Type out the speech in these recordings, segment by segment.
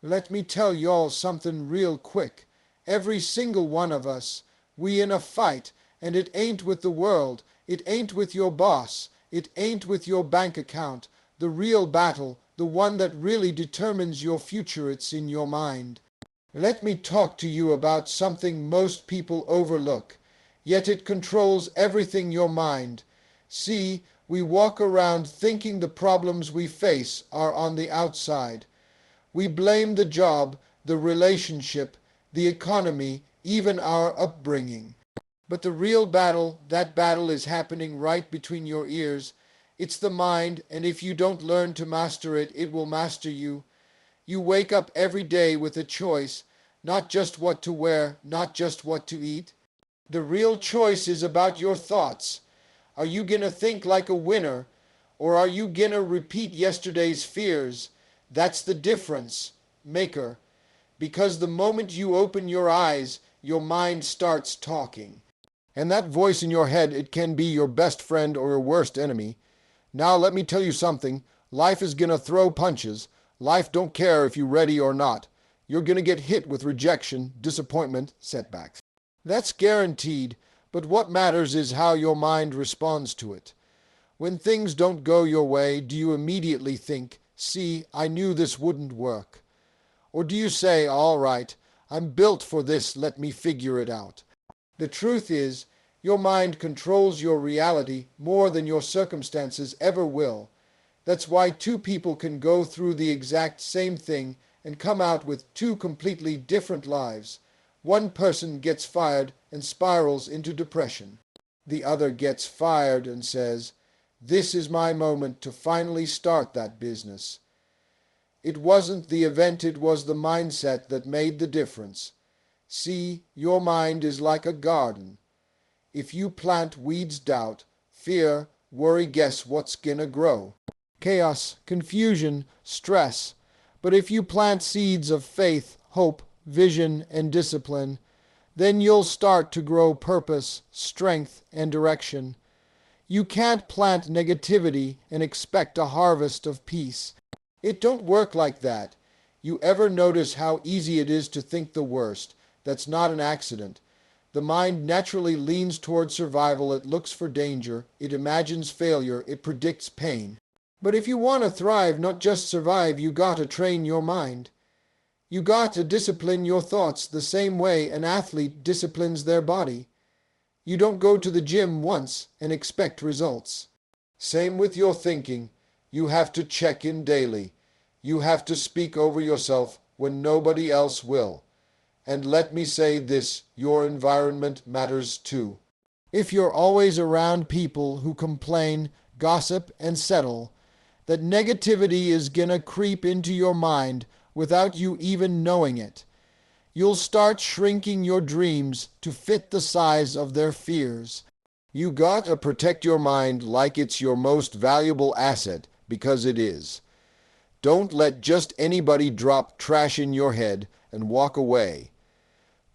Let me tell y'all something real quick. Every single one of us, we in a fight, and it ain't with the world, it ain't with your boss, it ain't with your bank account. The real battle, the one that really determines your future, it's in your mind. Let me talk to you about something most people overlook, yet it controls everything your mind. See, we walk around thinking the problems we face are on the outside. We blame the job, the relationship, the economy, even our upbringing. But the real battle, that battle is happening right between your ears. It's the mind, and if you don't learn to master it, it will master you. You wake up every day with a choice, not just what to wear, not just what to eat. The real choice is about your thoughts. Are you gonna think like a winner, or are you gonna repeat yesterday's fears? That's the difference, maker. Because the moment you open your eyes, your mind starts talking. And that voice in your head, it can be your best friend or your worst enemy. Now let me tell you something. Life is gonna throw punches. Life don't care if you're ready or not. You're gonna get hit with rejection, disappointment, setbacks. That's guaranteed, but what matters is how your mind responds to it. When things don't go your way, do you immediately think, see, I knew this wouldn't work? Or do you say, all right, I'm built for this, let me figure it out? The truth is, your mind controls your reality more than your circumstances ever will. That's why two people can go through the exact same thing and come out with two completely different lives. One person gets fired and spirals into depression. The other gets fired and says, this is my moment to finally start that business. It wasn't the event, it was the mindset that made the difference. See, your mind is like a garden. If you plant weeds, doubt, fear, worry, guess what's gonna grow? Chaos, confusion, stress. But if you plant seeds of faith, hope, vision, and discipline, then you'll start to grow purpose, strength, and direction. You can't plant negativity and expect a harvest of peace. It don't work like that. You ever notice how easy it is to think the worst? That's not an accident. The mind naturally leans toward survival, it looks for danger, it imagines failure, it predicts pain. But if you want to thrive, not just survive, you gotta train your mind. You got to discipline your thoughts the same way an athlete disciplines their body. You don't go to the gym once and expect results. Same with your thinking. You have to check in daily. You have to speak over yourself when nobody else will. And let me say this, your environment matters too. If you're always around people who complain, gossip, and settle, that negativity is gonna creep into your mind without you even knowing it. You'll start shrinking your dreams to fit the size of their fears. You gotta protect your mind like it's your most valuable asset, because it is. Don't let just anybody drop trash in your head and walk away.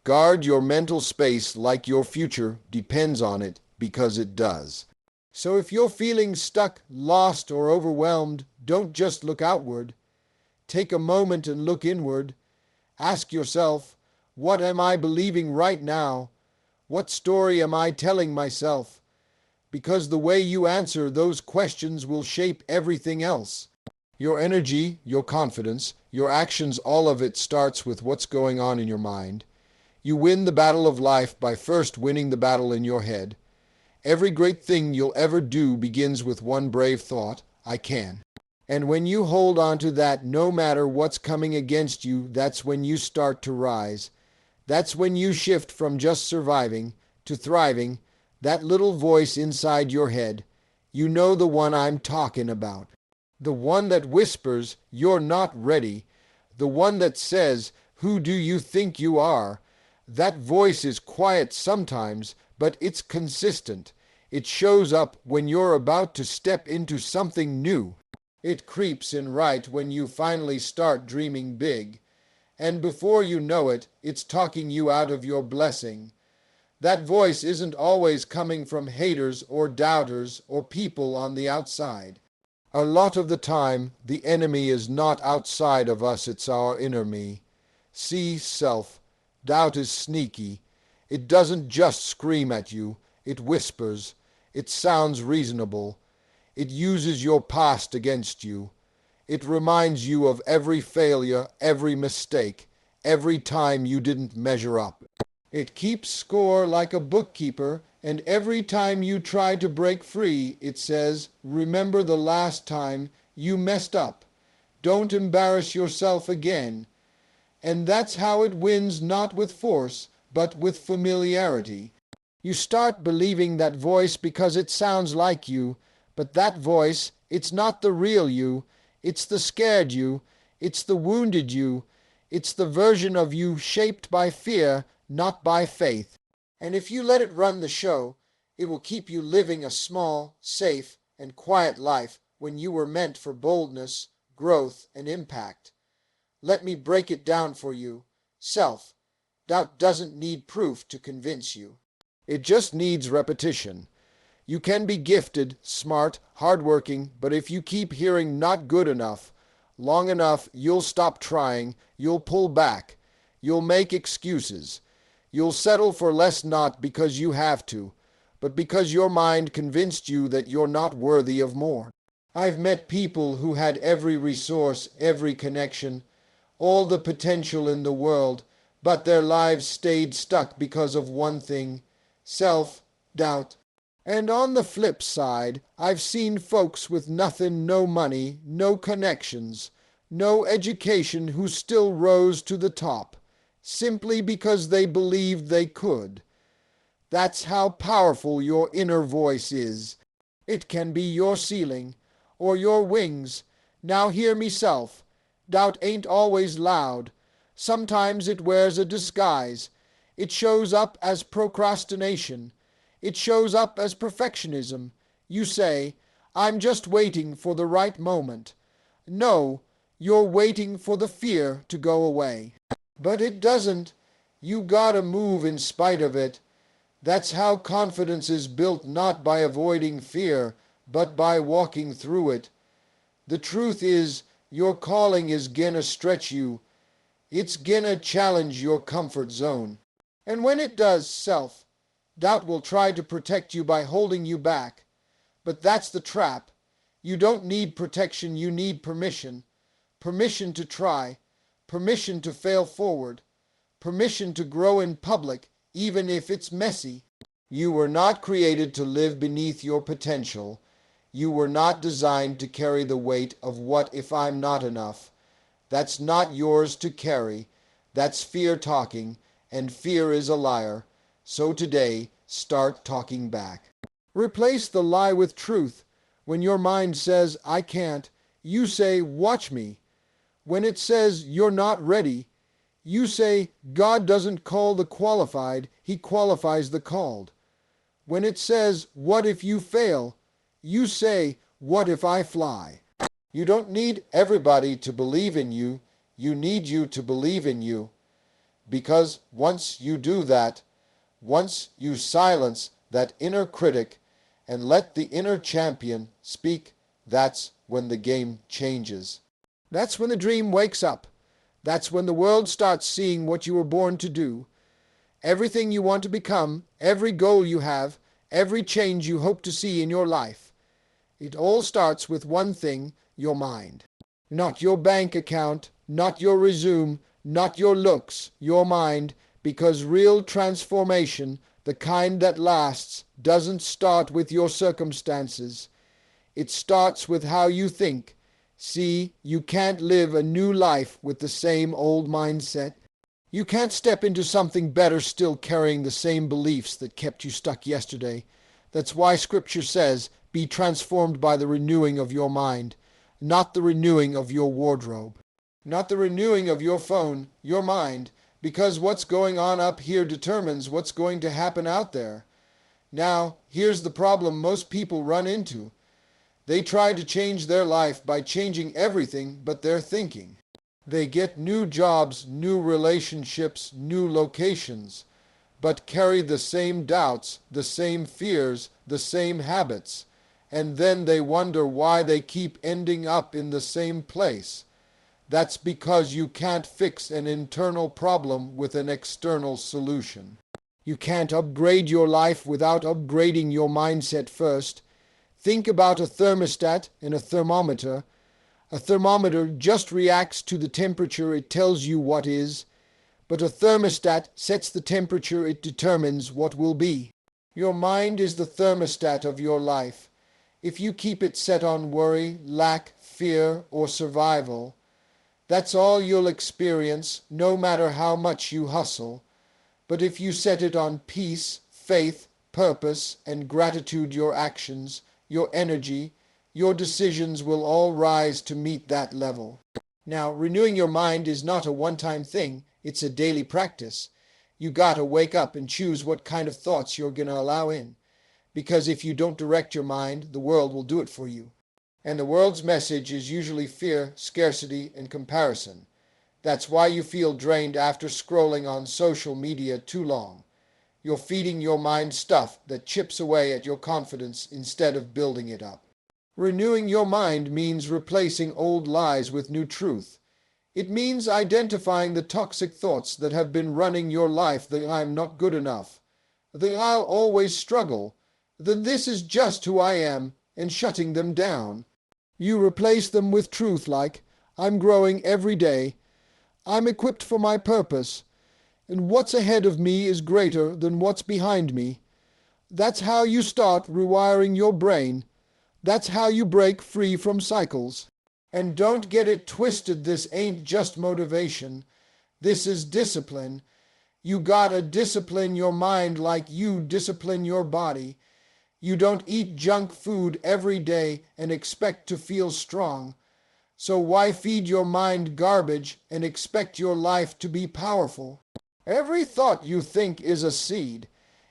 Guard your mental space like your future depends on it, because it does. So if you're feeling stuck, lost, or overwhelmed, don't just look outward. Take a moment and look inward. Ask yourself, what am I believing right now? What story am I telling myself? Because the way you answer those questions will shape everything else. Your energy, your confidence, your actions, all of it starts with what's going on in your mind. You win the battle of life by first winning the battle in your head. Every great thing you'll ever do begins with one brave thought, I can. And when you hold on to that, no matter what's coming against you, that's when you start to rise. That's when you shift from just surviving to thriving. That little voice inside your head, you know the one I'm talking about. The one that whispers, you're not ready. The one that says, who do you think you are? That voice is quiet sometimes, but it's consistent. It shows up when you're about to step into something new. It creeps in right when you finally start dreaming big. And before you know it, it's talking you out of your blessing. That voice isn't always coming from haters or doubters or people on the outside. A lot of the time, the enemy is not outside of us, it's our inner me. See, self, doubt is sneaky. It doesn't just scream at you, it whispers. It sounds reasonable. It uses your past against you. It reminds you of every failure, every mistake, every time you didn't measure up. It keeps score like a bookkeeper, and every time you try to break free, it says, remember the last time you messed up. Don't embarrass yourself again. And that's how it wins, not with force, but with familiarity. You start believing that voice because it sounds like you, but that voice, it's not the real you, it's the scared you, it's the wounded you, it's the version of you shaped by fear, not by faith. And if you let it run the show, it will keep you living a small, safe, and quiet life when you were meant for boldness, growth, and impact. Let me break it down for you. Self-doubt doesn't need proof to convince you. It just needs repetition. You can be gifted, smart, hardworking, but if you keep hearing not good enough, long enough, you'll stop trying, you'll pull back, you'll make excuses. You'll settle for less not because you have to, but because your mind convinced you that you're not worthy of more. I've met people who had every resource, every connection, all the potential in the world, but their lives stayed stuck because of one thing: self-doubt. And on the flip side, I've seen folks with nothing, no money, no connections, no education who still rose to the top, simply because they believed they could. That's how powerful your inner voice is. It can be your ceiling, or your wings. Now hear me, self. Doubt ain't always loud. Sometimes it wears a disguise. It shows up as procrastination. It shows up as perfectionism. You say, I'm just waiting for the right moment. No, you're waiting for the fear to go away. But it doesn't. You gotta move in spite of it. That's how confidence is built, not by avoiding fear, but by walking through it. The truth is, your calling is gonna stretch you. It's gonna challenge your comfort zone. And when it does, self-doubt will try to protect you by holding you back. But that's the trap. You don't need protection, you need permission. Permission to try. Permission to fail forward. Permission to grow in public, even if it's messy. You were not created to live beneath your potential. You were not designed to carry the weight of what if I'm not enough. That's not yours to carry. That's fear talking, and fear is a liar. So today, start talking back. Replace the lie with truth. When your mind says, I can't, you say, watch me. When it says you're not ready, you say, God doesn't call the qualified, He qualifies the called. When it says, what if you fail, you say, what if I fly? You don't need everybody to believe in you. You need you to believe in you. Because once you do that, once you silence that inner critic and let the inner champion speak, that's when the game changes. That's when the dream wakes up. That's when the world starts seeing what you were born to do. Everything you want to become, every goal you have, every change you hope to see in your life. It all starts with one thing: your mind. Not your bank account, not your resume, not your looks, your mind, because real transformation, the kind that lasts, doesn't start with your circumstances. It starts with how you think. See, you can't live a new life with the same old mindset. You can't step into something better still carrying the same beliefs that kept you stuck yesterday. That's why Scripture says, be transformed by the renewing of your mind, not the renewing of your wardrobe, not the renewing of your phone, your mind, because what's going on up here determines what's going to happen out there. Now, here's the problem most people run into. They try to change their life by changing everything but their thinking. They get new jobs, new relationships, new locations, but carry the same doubts, the same fears, the same habits. and then they wonder why they keep ending up in the same place. That's because you can't fix an internal problem with an external solution. You can't upgrade your life without upgrading your mindset first. Think about a thermostat and a thermometer. A thermometer just reacts to the temperature it tells you what is, but a thermostat sets the temperature it determines what will be. Your mind is the thermostat of your life. If you keep it set on worry, lack, fear, or survival, that's all you'll experience, no matter how much you hustle. But if you set it on peace, faith, purpose, and gratitude, your actions, your energy, your decisions will all rise to meet that level. Now, renewing your mind is not a one-time thing. It's a daily practice. You gotta wake up and choose what kind of thoughts you're gonna allow in. Because if you don't direct your mind, the world will do it for you. And the world's message is usually fear, scarcity, and comparison. That's why you feel drained after scrolling on social media too long. You're feeding your mind stuff that chips away at your confidence instead of building it up. Renewing your mind means replacing old lies with new truth. It means identifying the toxic thoughts that have been running your life, that I'm not good enough, that I'll always struggle, that this is just who I am, and shutting them down. You replace them with truth like, I'm growing every day, I'm equipped for my purpose, and what's ahead of me is greater than what's behind me. That's how you start rewiring your brain. That's how you break free from cycles. And don't get it twisted, this ain't just motivation. This is discipline. You gotta discipline your mind like you discipline your body. You don't eat junk food every day and expect to feel strong. So why feed your mind garbage and expect your life to be powerful? Every thought you think is a seed.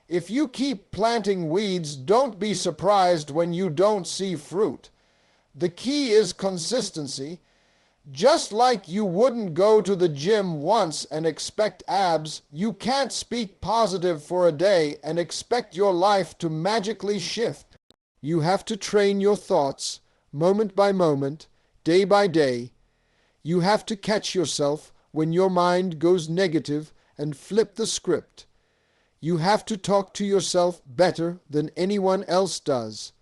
If you keep planting weeds, don't be surprised when you don't see fruit. The key is consistency. Just like you wouldn't go to the gym once and expect abs, you can't speak positive for a day and expect your life to magically shift. You have to train your thoughts, moment by moment, day by day. You have to catch yourself when your mind goes negative and flip the script. You have to talk to yourself better than anyone else does.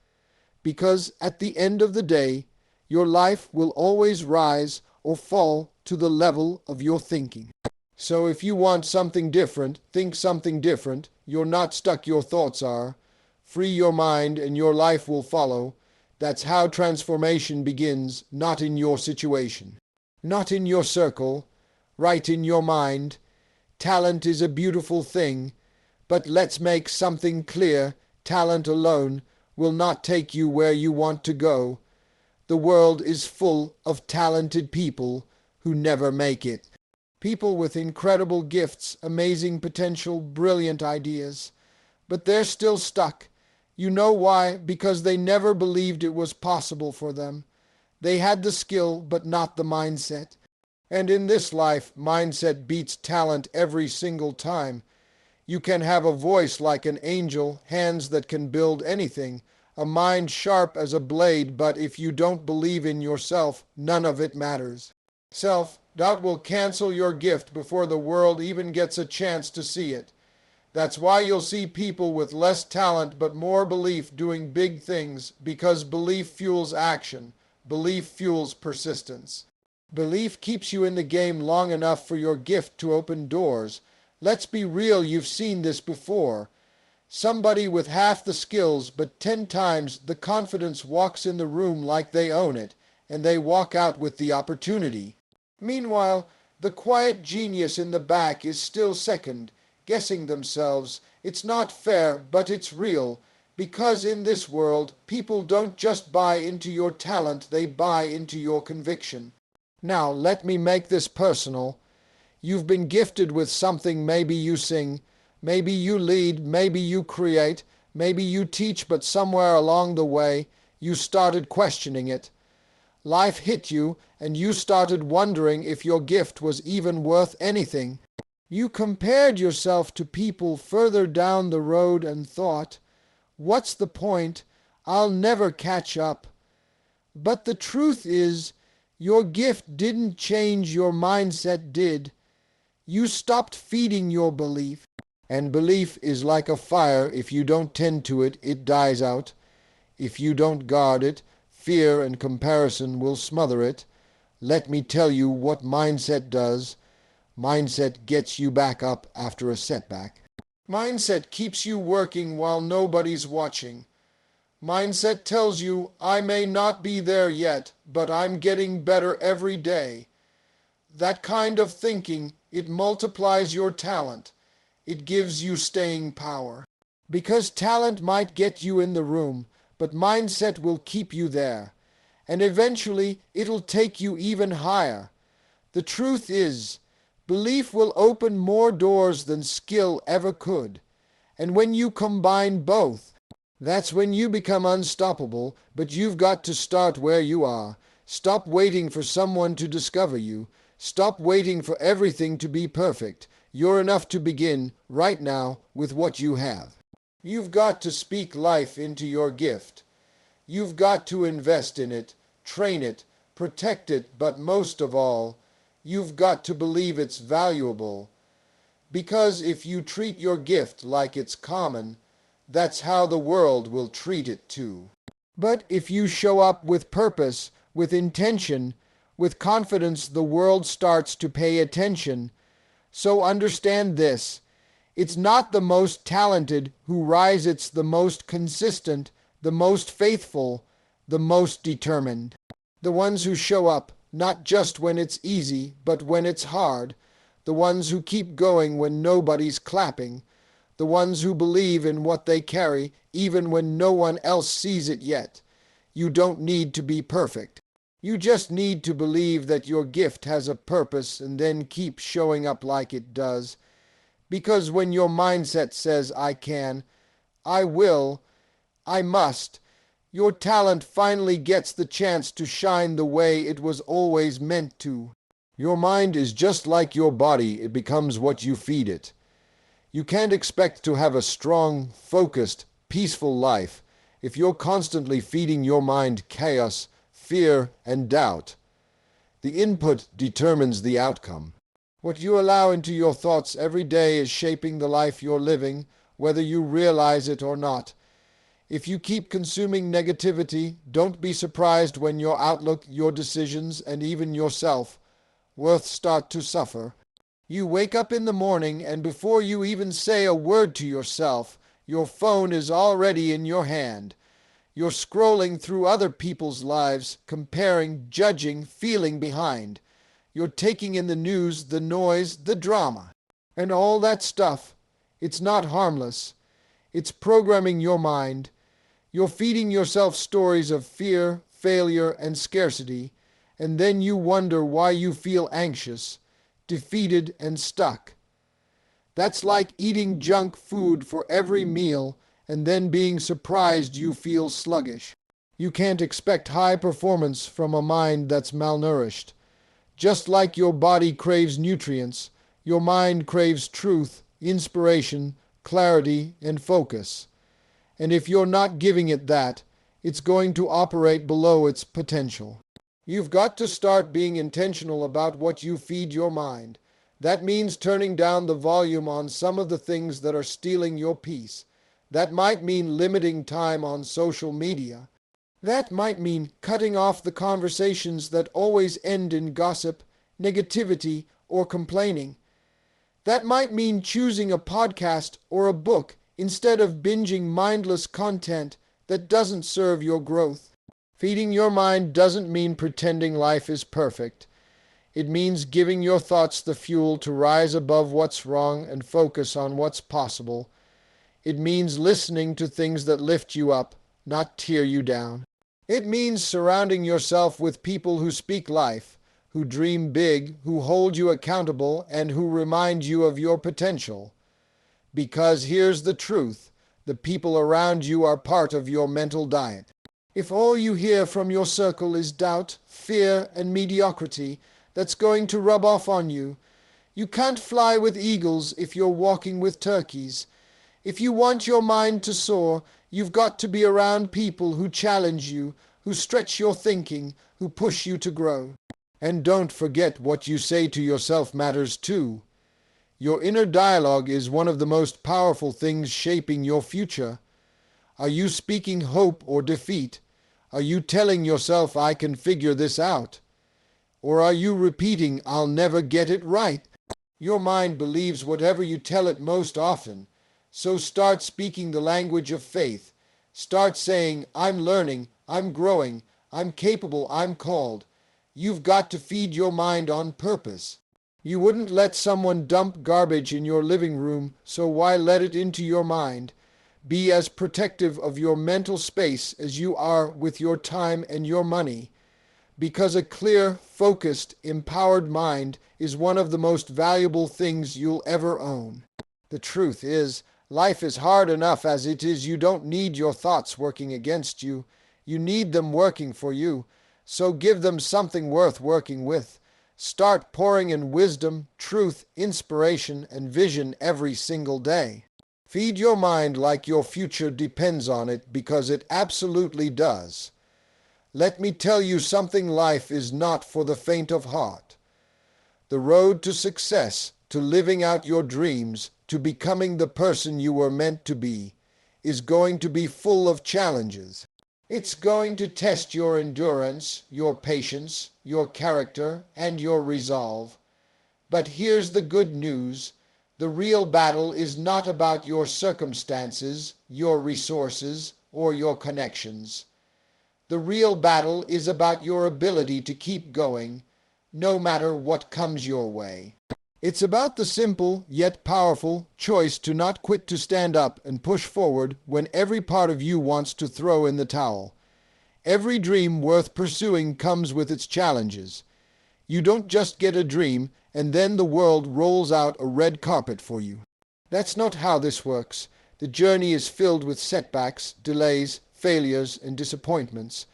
Because at the end of the day, your life will always rise or fall to the level of your thinking. So if you want something different, think something different. You're not stuck, your thoughts are. Free your mind and your life will follow. That's how transformation begins, not in your situation, not in your circle, right in your mind. Talent is a beautiful thing, but let's make something clear. Talent alone will not take you where you want to go. The world is full of talented people who never make it. People with incredible gifts, amazing potential, brilliant ideas. But they're still stuck. You know why? Because they never believed it was possible for them. They had the skill, but not the mindset. And in this life, mindset beats talent every single time. You can have a voice like an angel, hands that can build anything, a mind sharp as a blade, but if you don't believe in yourself, none of it matters. Self-doubt will cancel your gift before the world even gets a chance to see it. That's why you'll see people with less talent but more belief doing big things, because belief fuels action. Belief fuels persistence. Belief keeps you in the game long enough for your gift to open doors. Let's be real, you've seen this before. Somebody with half the skills but 10 times the confidence walks in the room like they own it, and they walk out with the opportunity. Meanwhile, the quiet genius in the back is still second, guessing themselves. It's not fair, but it's real, because in this world, people don't just buy into your talent, they buy into your conviction. Now, let me make this personal. You've been gifted with something. Maybe you sing, maybe you lead, maybe you create, maybe you teach, but somewhere along the way, you started questioning it. Life hit you, and you started wondering if your gift was even worth anything. You compared yourself to people further down the road and thought, what's the point? I'll never catch up. But the truth is, your gift didn't change, your mindset did. You stopped feeding your belief. And belief is like a fire. If you don't tend to it, it dies out. If you don't guard it, fear and comparison will smother it. Let me tell you what mindset does. Mindset gets you back up after a setback. Mindset keeps you working while nobody's watching. Mindset tells you, I may not be there yet, but I'm getting better every day. That kind of thinking, it multiplies your talent. It gives you staying power. Because talent might get you in the room, but mindset will keep you there. And eventually, it'll take you even higher. The truth is, belief will open more doors than skill ever could. And when you combine both, that's when you become unstoppable, but you've got to start where you are. Stop waiting for someone to discover you. Stop waiting for everything to be perfect. You're enough to begin right now with what you have. You've got to speak life into your gift. You've got to invest in it, train it, protect it, but most of all, you've got to believe it's valuable. Because if you treat your gift like it's common, that's how the world will treat it too. But if you show up with purpose, with intention, with confidence, the world starts to pay attention. So understand this. It's not the most talented who rise, it's the most consistent, the most faithful, the most determined. The ones who show up, not just when it's easy, but when it's hard. The ones who keep going when nobody's clapping. The ones who believe in what they carry, even when no one else sees it yet. You don't need to be perfect. You just need to believe that your gift has a purpose and then keep showing up like it does. Because when your mindset says, I can, I will, I must, your talent finally gets the chance to shine the way it was always meant to. Your mind is just like your body. It becomes what you feed it. You can't expect to have a strong, focused, peaceful life if you're constantly feeding your mind chaos, fear, and doubt. The input determines the outcome. What you allow into your thoughts every day is shaping the life you're living, whether you realize it or not. If you keep consuming negativity, don't be surprised when your outlook, your decisions, and even your self-worth start to suffer. You wake up in the morning, and before you even say a word to yourself, your phone is already in your hand. You're scrolling through other people's lives, comparing, judging, feeling behind. You're taking in the news, the noise, the drama. And all that stuff, it's not harmless. It's programming your mind. You're feeding yourself stories of fear, failure, and scarcity, and then you wonder why you feel anxious, defeated, and stuck. That's like eating junk food for every meal and then being surprised you feel sluggish. You can't expect high performance from a mind that's malnourished. Just like your body craves nutrients, your mind craves truth, inspiration, clarity, and focus. And if you're not giving it that, it's going to operate below its potential. You've got to start being intentional about what you feed your mind. That means turning down the volume on some of the things that are stealing your peace. That might mean limiting time on social media. That might mean cutting off the conversations that always end in gossip, negativity, or complaining. That might mean choosing a podcast or a book instead of binging mindless content that doesn't serve your growth. Feeding your mind doesn't mean pretending life is perfect. It means giving your thoughts the fuel to rise above what's wrong and focus on what's possible. It means listening to things that lift you up, not tear you down. It means surrounding yourself with people who speak life, who dream big, who hold you accountable, and who remind you of your potential. Because here's the truth, the people around you are part of your mental diet. If all you hear from your circle is doubt, fear, and mediocrity, that's going to rub off on you. You can't fly with eagles if you're walking with turkeys. If you want your mind to soar, You've got to be around people who challenge you, who stretch your thinking, who push you to grow. And don't forget what you say to yourself matters too. Your inner dialogue is one of the most powerful things shaping your future. Are you speaking hope or defeat? Are you telling yourself, I can figure this out? Or are you repeating, I'll never get it right? Your mind believes whatever you tell it most often. So start speaking the language of faith. Start saying, I'm learning, I'm growing, I'm capable, I'm called. You've got to feed your mind on purpose. You wouldn't let someone dump garbage in your living room, so why let it into your mind? Be as protective of your mental space as you are with your time and your money, because a clear, focused, empowered mind is one of the most valuable things you'll ever own. The truth is, life is hard enough as it is. You don't need your thoughts working against you. You need them working for you. So give them something worth working with. Start pouring in wisdom, truth, inspiration, and vision every single day. Feed your mind like your future depends on it, because it absolutely does. Let me tell you something, life is not for the faint of heart. The road to success, to living out your dreams, to becoming the person you were meant to be, is going to be full of challenges. It's going to test your endurance, your patience, your character, and your resolve. But here's the good news. The real battle is not about your circumstances, your resources, or your connections. The real battle is about your ability to keep going, no matter what comes your way. It's about the simple, yet powerful, choice to not quit, to stand up and push forward when every part of you wants to throw in the towel. Every dream worth pursuing comes with its challenges. You don't just get a dream and then the world rolls out a red carpet for you. That's not how this works. The journey is filled with setbacks, delays, failures, and disappointments.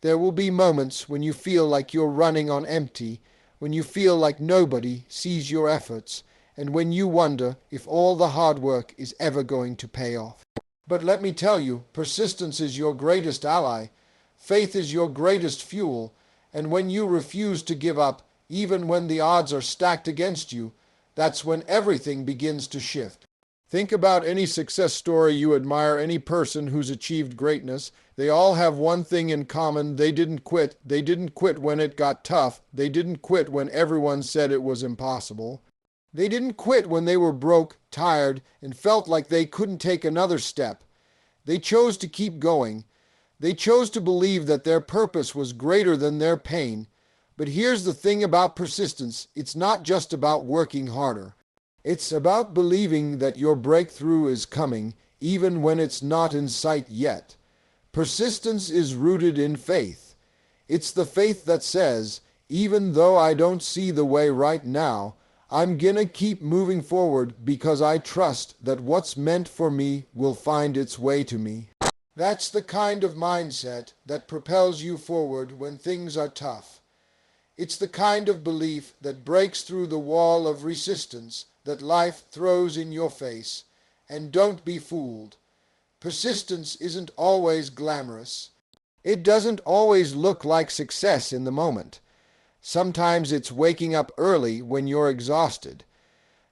There will be moments when you feel like you're running on empty, when you feel like nobody sees your efforts, and when you wonder if all the hard work is ever going to pay off. But let me tell you, persistence is your greatest ally. Faith is your greatest fuel, and when you refuse to give up, even when the odds are stacked against you, that's when everything begins to shift. Think about any success story you admire, any person who's achieved greatness. They all have one thing in common: they didn't quit. They didn't quit when it got tough. They didn't quit when everyone said it was impossible. They didn't quit when they were broke, tired, and felt like they couldn't take another step. They chose to keep going. They chose to believe that their purpose was greater than their pain. But here's the thing about persistence: it's not just about working harder. It's about believing that your breakthrough is coming, even when it's not in sight yet. Persistence is rooted in faith. It's the faith that says, even though I don't see the way right now, I'm gonna keep moving forward because I trust that what's meant for me will find its way to me. That's the kind of mindset that propels you forward when things are tough. It's the kind of belief that breaks through the wall of resistance that life throws in your face. And don't be fooled. Persistence isn't always glamorous. It doesn't always look like success in the moment. Sometimes it's waking up early when you're exhausted.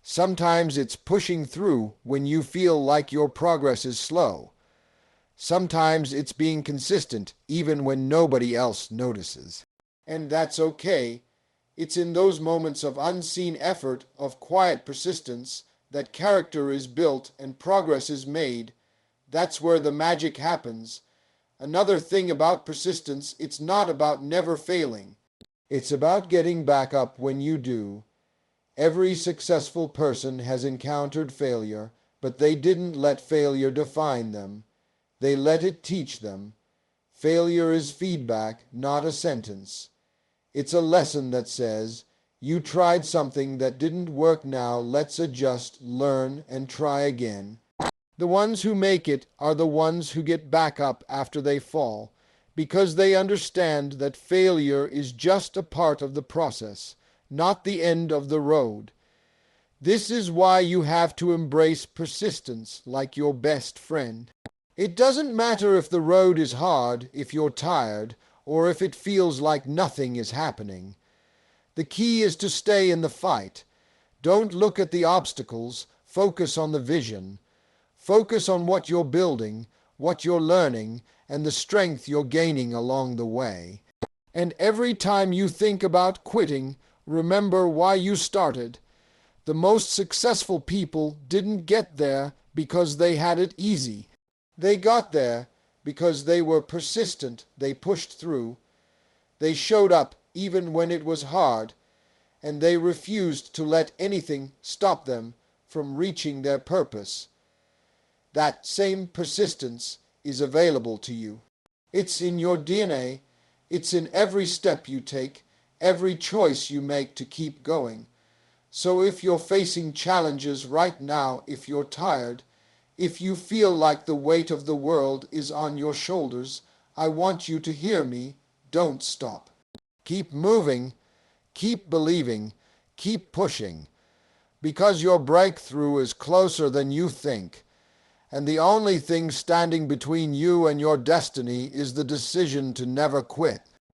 Sometimes it's pushing through when you feel like your progress is slow. Sometimes it's being consistent even when nobody else notices. And that's okay. It's in those moments of unseen effort, of quiet persistence, that character is built and progress is made. That's where the magic happens. Another thing about persistence, it's not about never failing. It's about getting back up when you do. Every successful person has encountered failure, but they didn't let failure define them. They let it teach them. Failure is feedback, not a sentence. It's a lesson that says, you tried something that didn't work, now let's adjust, learn, and try again. The ones who make it are the ones who get back up after they fall, because they understand that failure is just a part of the process, not the end of the road. This is why you have to embrace persistence like your best friend. It doesn't matter if the road is hard, if you're tired, or if it feels like nothing is happening. The key is to stay in the fight. Don't look at the obstacles, focus on the vision. Focus on what you're building, what you're learning, and the strength you're gaining along the way. And every time you think about quitting, remember why you started. The most successful people didn't get there because they had it easy. They got there because they were persistent, they pushed through, they showed up even when it was hard, and they refused to let anything stop them from reaching their purpose. That same persistence is available to you. It's in your DNA. It's in every step you take, every choice you make to keep going. So if you're facing challenges right now, if you're tired, if you feel like the weight of the world is on your shoulders, I want you to hear me. Don't stop. Keep moving, keep believing, keep pushing, because your breakthrough is closer than you think. And the only thing standing between you and your destiny is the decision to never quit.